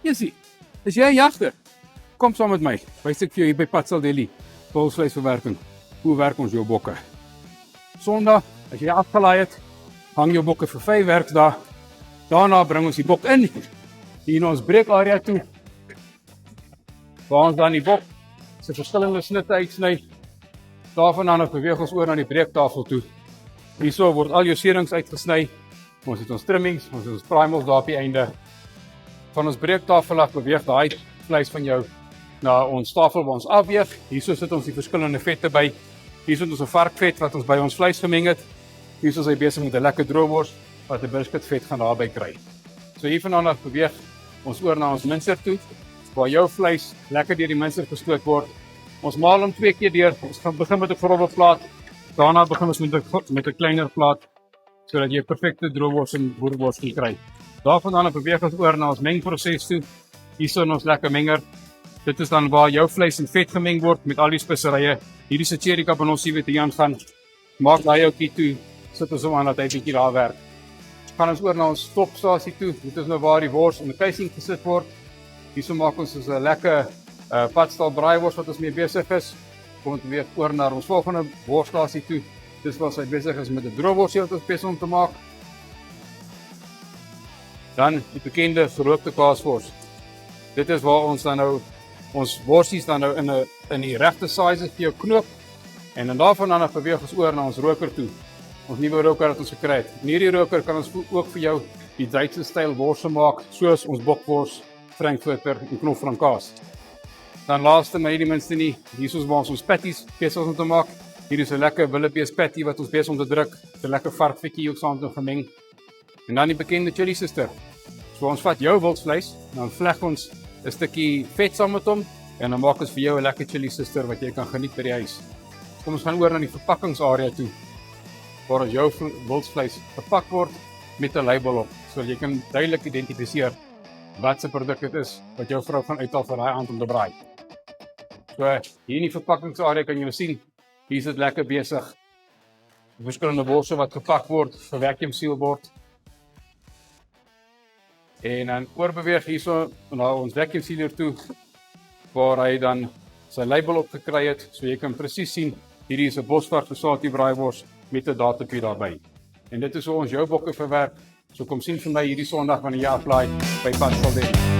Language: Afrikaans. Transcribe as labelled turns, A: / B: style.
A: Jessie, is jy 'n jagter? Kom saam met my. Wys ek vir jou hier by Pad Saldeli, bulsvleisverwerking. Hoe werk ons jou bokke? Sondag, as jy afgelaai het, hang jou bokke vir 5 werkdae. Daarna bring ons die bok in hier in ons breekarea toe. Waar ons dan die bok se verskillende snitte uitsny. Daarvandaan beweeg ons oor na die breektafel toe. Hierso word al jou serings uitgesny. Ons het ons trimmings, ons het ons primals daar op die einde. Van ons breektafel af beweeg daai vleis van jou na ons tafel waar ons afweeg. Hierso sit ons die verskillende vette by. Hier sit ons 'n varkvet wat ons by ons vleis gemeng het. Hierso is hy besig met 'n lekker droëwors wat 'n brisketvet gaan daarby kry. So hiervandaan af beweeg ons oor na ons minser toe, waar jou vleis lekker deur die minser gestoot word. Ons maal hom 2 keer deur. Ons gaan begin met 'n grove plaat. Daarna begin ons met 'n kleiner plaat sodat jy 'n perfekte droëwors en boerwors kan kry. Daarvandaan beweeg ons oor na ons mengproses toe. Hierso in ons lekker menger. Dit is dan waar jou vleis en vet gemeng word met al die speserye. Hierdie is 'n cherry cabanossi wat hier aangaan. Maak daai ouetjie toe. Sit ons hom aan dat hy bietjie daar werk. Gaan ons oor na ons stopstasie toe. Dit is nou waar die wors in 'n casing gesit word. Hierso maak ons so 'n lekker padstal braaivors wat ons mee besig is. Kom ons weer oor na ons volgende worsstasie toe. Dis waar hy besig is met 'n droëwors wat ons besig om te maak. Dan die bekende gerookte kaaswors. Dit is waar ons dan nou ons worsies dan nou in die regte sizes vir jou knoop. En dan daarvandaan beweeg ons oor na ons roker toe. Ons nuwe roker wat ons gekry het. In hierdie roker kan ons ook vir jou die Duitse styl worse maak, soos ons bokwors, frankfurter en knofrankaas. Dan laaste maar nie minste nie, hier is waar ons patties besig om te maak. Hier is 'n lekker willebees patty wat ons besig om te druk. 'n Lekker varkvetjie ook saam met gemeng. En dan die bekende chili sister. So ons vat jou wildsvleis, dan vleg ons 'n stukkie vet saam met hom en dan maak ons vir jou 'n lekker chili sister wat jy kan geniet by die huis. Kom ons gaan oor na die verpakkingsarea toe, waar ons jou wildsvleis verpak word met 'n label op, sodat jy kan duidelik identifiseer wat se produk dit is wat jou vrou gaan uithaal vir daai aand om te braai. So hier in die verpakkingsarea kan jy sien, hier is dit lekker besig. Verskillende worse wat gepak word, vir vacuum seal word. En dan oorbeweeg hierso na ons vacuum sealer toe, waar hy dan sy label op gekry het, so jy kan presies sien, hierdie is 'n Bosvart gesaatjie braaivors met 'n datumie daarbey. En dit is hoe ons jou bokke verwerk. So kom sien vir my hierdie Sondag wanneer jy aflaai by Pad Saldeli.